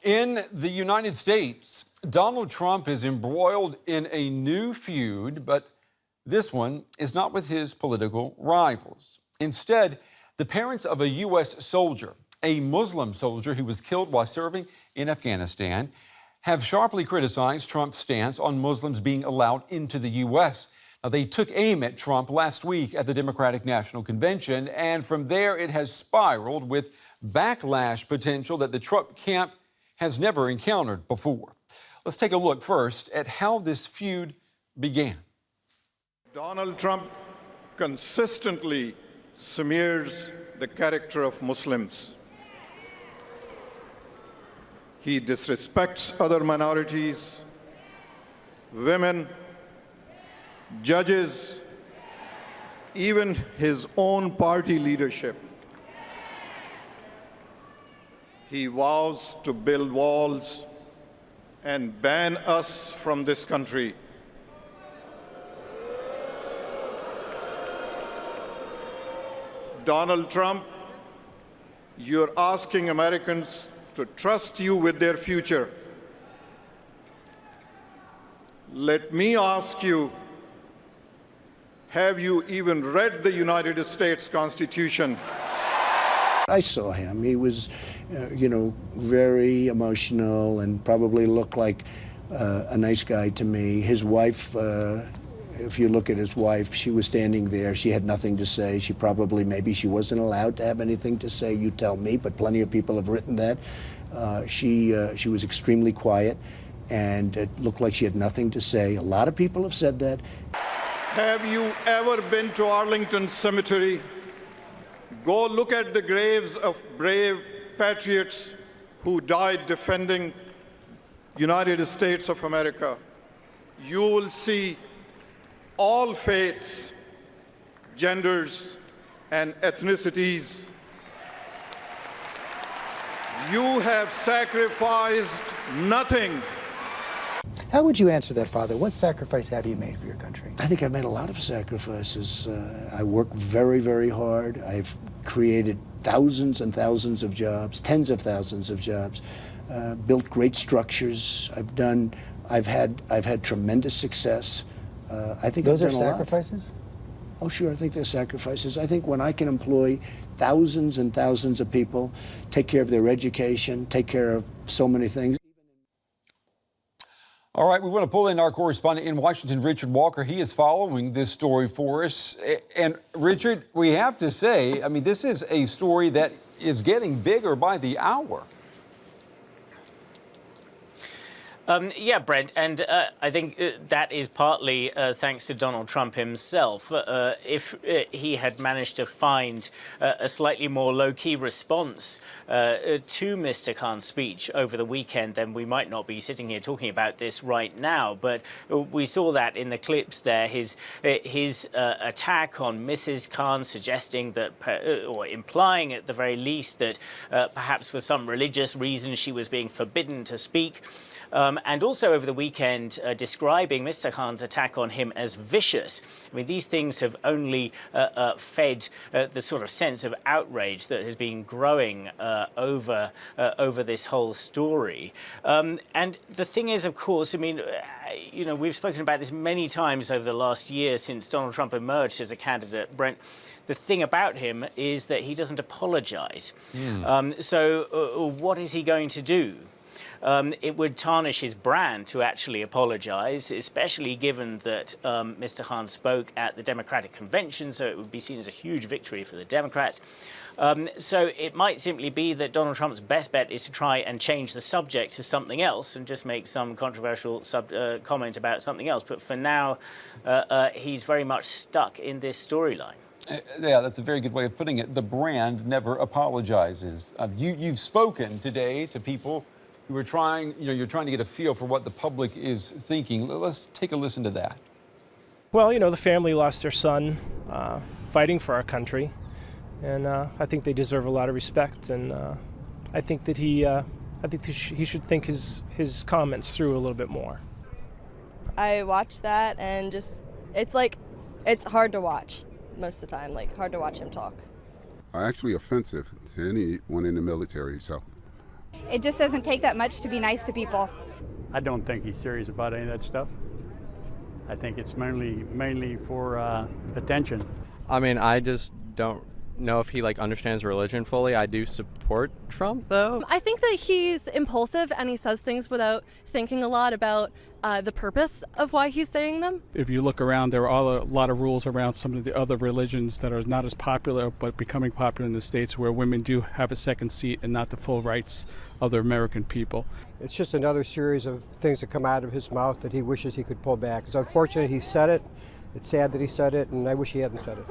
In the United States, Donald Trump is embroiled in a new feud, but this one is not with his political rivals. Instead, the parents of a U.S. soldier, a Muslim soldier who was killed while serving in Afghanistan, have sharply criticized Trump's stance on Muslims being allowed into the U.S. Now, they took aim at Trump last week at the Democratic National Convention, and from there it has spiraled with backlash potential that the Trump camp has never encountered before. Let's take a look first at how this feud began. Donald Trump consistently smears the character of Muslims. He disrespects other minorities, women, judges, even his own party leadership. He vows to build walls and ban us from this country. Donald Trump, you're asking Americans to trust you with their future. Let me ask you, have you even read the United States Constitution? I saw him. He was, very emotional and probably looked like a nice guy to me. His wife, if you look at his wife, she was standing there. She had nothing to say. Maybe she wasn't allowed to have anything to say. You tell me, but plenty of people have written that. She was extremely quiet, and it looked like she had nothing to say. A lot of people have said that. Have you ever been to Arlington Cemetery? Go look at the graves of brave patriots who died defending United States of America. You will see all faiths, genders, and ethnicities. You have sacrificed nothing. How would you answer that, Father? What sacrifice have you made for your country? I think I've made a lot of sacrifices. I work very, very hard. I've created thousands and thousands of jobs, tens of thousands of jobs, built great structures. I've had tremendous success. I think those I've are done a lot. sacrifices? Oh, sure, I think they're sacrifices. I think when I can employ thousands and thousands of people, take care of their education, take care of so many things. All right, we want to pull in our correspondent in Washington, Richard Walker. He is following this story for us. And Richard, we have to say, this is a story that is getting bigger by the hour. Yeah, Brent, and I think that is partly thanks to Donald Trump himself. If he had managed to find a slightly more low-key response to Mr. Khan's speech over the weekend, then we might not be sitting here talking about this right now. But we saw that in the clips there, his attack on Mrs. Khan, suggesting that, or implying at the very least, that perhaps for some religious reason she was being forbidden to speak. And also over the weekend, describing Mr. Khan's attack on him as vicious. These things have only fed the sort of sense of outrage that has been growing over this whole story. And the thing is, of course, we've spoken about this many times over the last year since Donald Trump emerged as a candidate, Brent. The thing about him is that he doesn't apologize. So what is he going to do? It would tarnish his brand to actually apologize, especially given that Mr. Khan spoke at the Democratic Convention, so it would be seen as a huge victory for the Democrats. So it might simply be that Donald Trump's best bet is to try and change the subject to something else and just make some controversial comment about something else. But for now, he's very much stuck in this storyline. Yeah, that's a very good way of putting it. The brand never apologizes. You've spoken today to people who are trying, you're trying to get a feel for what the public is thinking. Let's take a listen to that. Well, the family lost their son fighting for our country, and I think they deserve a lot of respect. And I think that he should think his comments through a little bit more. I watched that, and it's hard to watch most of the time. Hard to watch him talk. Actually offensive to anyone in the military. So It just doesn't take that much to be nice to people. I don't think he's serious about any of that stuff. I think it's mainly for attention. I mean, I just don't know if he understands religion fully. I do support Trump, though. I think that he's impulsive and he says things without thinking a lot about the purpose of why he's saying them. If you look around, there are a lot of rules around some of the other religions that are not as popular but becoming popular in the States, where women do have a second seat and not the full rights of the American people. It's just another series of things that come out of his mouth that he wishes he could pull back. It's unfortunate he said it. It's sad that he said it, and I wish he hadn't said it.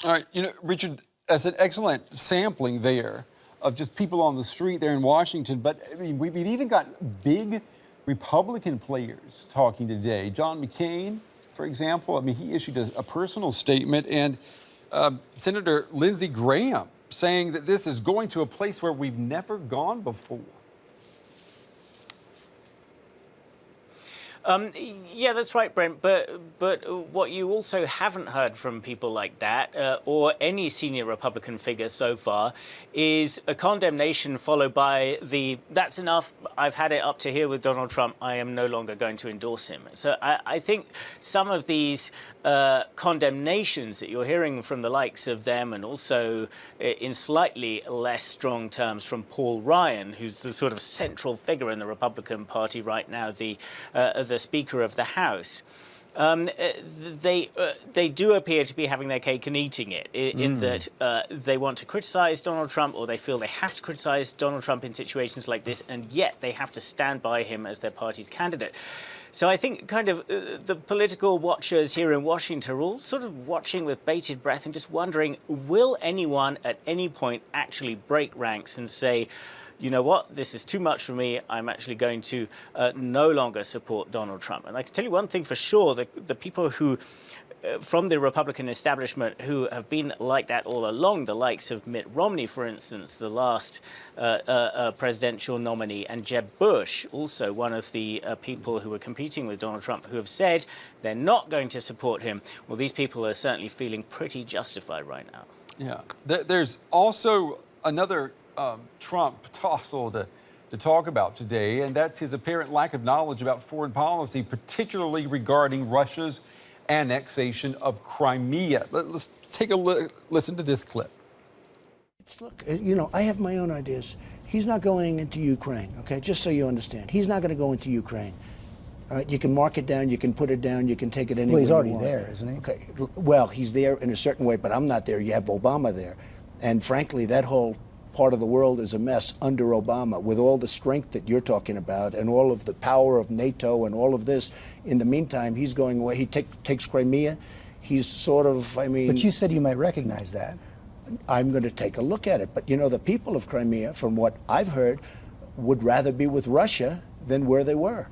All right, Richard, that's an excellent sampling there of just people on the street there in Washington. But I mean, we've even got big Republican players talking today. John McCain, for example, I mean, he issued a personal statement, and Senator Lindsey Graham saying that this is going to a place where we've never gone before. Yeah, that's right, Brent. But what you also haven't heard from people like that, or any senior Republican figure so far, is a condemnation followed by "that's enough. I've had it up to here with Donald Trump. I am no longer going to endorse him." So I think some of these condemnations that you're hearing from the likes of them, and also in slightly less strong terms from Paul Ryan, who's the sort of central figure in the Republican Party right now, the Speaker of the House, they do appear to be having their cake and eating it, in that they want to criticize Donald Trump, or they feel they have to criticize Donald Trump in situations like this, and yet they have to stand by him as their party's candidate. So I think kind of the political watchers here in Washington are all sort of watching with bated breath and just wondering, will anyone at any point actually break ranks and say, you know what, this is too much for me, I'm actually going to no longer support Donald Trump. And I can tell you one thing for sure, the people who, from the Republican establishment, who have been like that all along, the likes of Mitt Romney, for instance, the last presidential nominee, and Jeb Bush, also one of the people who were competing with Donald Trump, who have said they're not going to support him. Well, these people are certainly feeling pretty justified right now. Yeah. There's also another Trump tussle to talk about today, and that's his apparent lack of knowledge about foreign policy, particularly regarding Russia's annexation of Crimea. Let's take a listen to this clip. Look, I have my own ideas. He's not going into Ukraine, okay? Just so you understand. He's not going to go into Ukraine. All right, you can mark it down, you can put it down, you can take it anywhere. Well, he's already you want. there, isn't he? Okay, well, he's there in a certain way, but I'm not there. You have Obama there. And frankly, that whole part of the world is a mess under Obama, with all the strength that you're talking about and all of the power of NATO and all of this. In the meantime, he's going away. He takes Crimea. He's sort of, I mean... But you said you might recognize that. I'm going to take a look at it. But, the people of Crimea, from what I've heard, would rather be with Russia than where they were.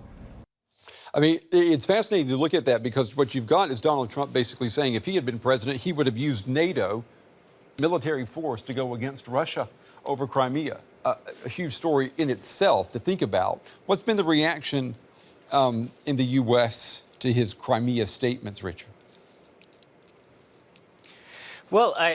I mean, it's fascinating to look at that, because what you've got is Donald Trump basically saying if he had been president, he would have used NATO military force to go against Russia over Crimea. A huge story in itself to think about. What's been the reaction in the U.S. to his Crimea statements, Richard? Well, I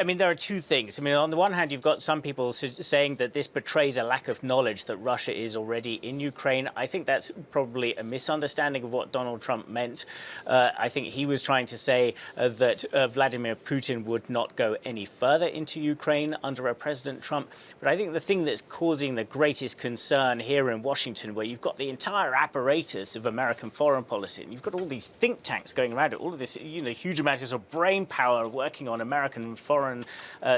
mean, there are two things. I mean, on the one hand, you've got some people saying that this betrays a lack of knowledge that Russia is already in Ukraine. I think that's probably a misunderstanding of what Donald Trump meant. I think he was trying to say that Vladimir Putin would not go any further into Ukraine under a President Trump. But I think the thing that's causing the greatest concern here in Washington, where you've got the entire apparatus of American foreign policy, and you've got all these think tanks going around it, all of this, huge amounts of sort of brain power working on American foreign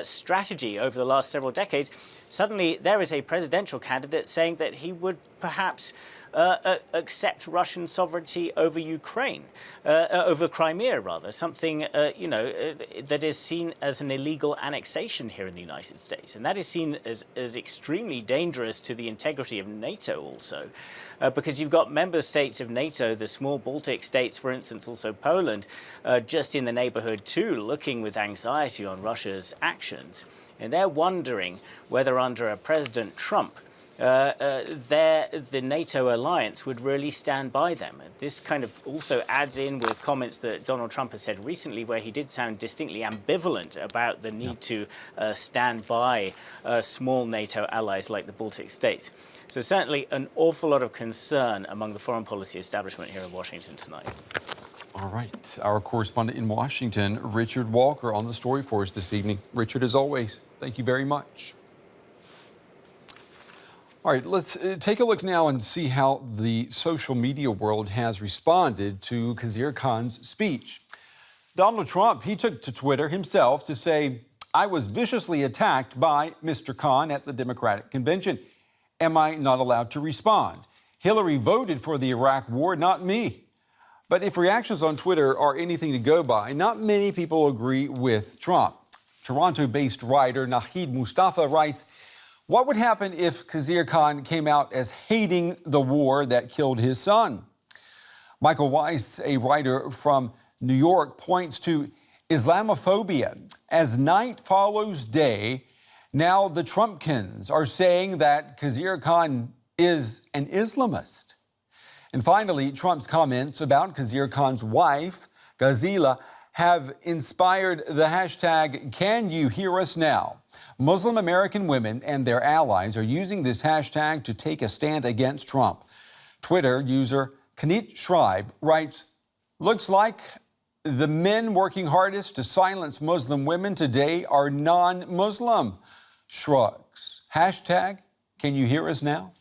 strategy over the last several decades, suddenly there is a presidential candidate saying that he would perhaps accept Russian sovereignty over Ukraine, over Crimea, rather, something, that is seen as an illegal annexation here in the United States. And that is seen as extremely dangerous to the integrity of NATO also, because you've got member states of NATO, the small Baltic states, for instance, also Poland, just in the neighborhood too, looking with anxiety on Russia's actions. And they're wondering whether under a President Trump, the NATO alliance would really stand by them. This kind of also adds in with comments that Donald Trump has said recently, where he did sound distinctly ambivalent about the need to stand by small NATO allies like the Baltic states. So certainly an awful lot of concern among the foreign policy establishment here in Washington tonight. All right. Our correspondent in Washington, Richard Walker, on the story for us this evening. Richard, as always, thank you very much. All right, let's take a look now and see how the social media world has responded to Khizr Khan's speech. Donald Trump, he took to Twitter himself to say, "I was viciously attacked by Mr. Khan at the Democratic convention. Am I not allowed to respond? Hillary voted for the Iraq war, not me." But if reactions on Twitter are anything to go by, not many people agree with Trump. Toronto-based writer Nahid Mustafa writes, "What would happen if Khizr Khan came out as hating the war that killed his son?" Michael Weiss, a writer from New York, points to Islamophobia. As night follows day, now the Trumpkins are saying that Khizr Khan is an Islamist. And finally, Trump's comments about Khizr Khan's wife, Ghazila, have inspired the hashtag #CanYouHearUsNow. Muslim American women and their allies are using this hashtag to take a stand against Trump. Twitter user Kanit Schreib writes, "Looks like the men working hardest to silence Muslim women today are non-Muslim." Shrugs. Hashtag #CanYouHearUsNow.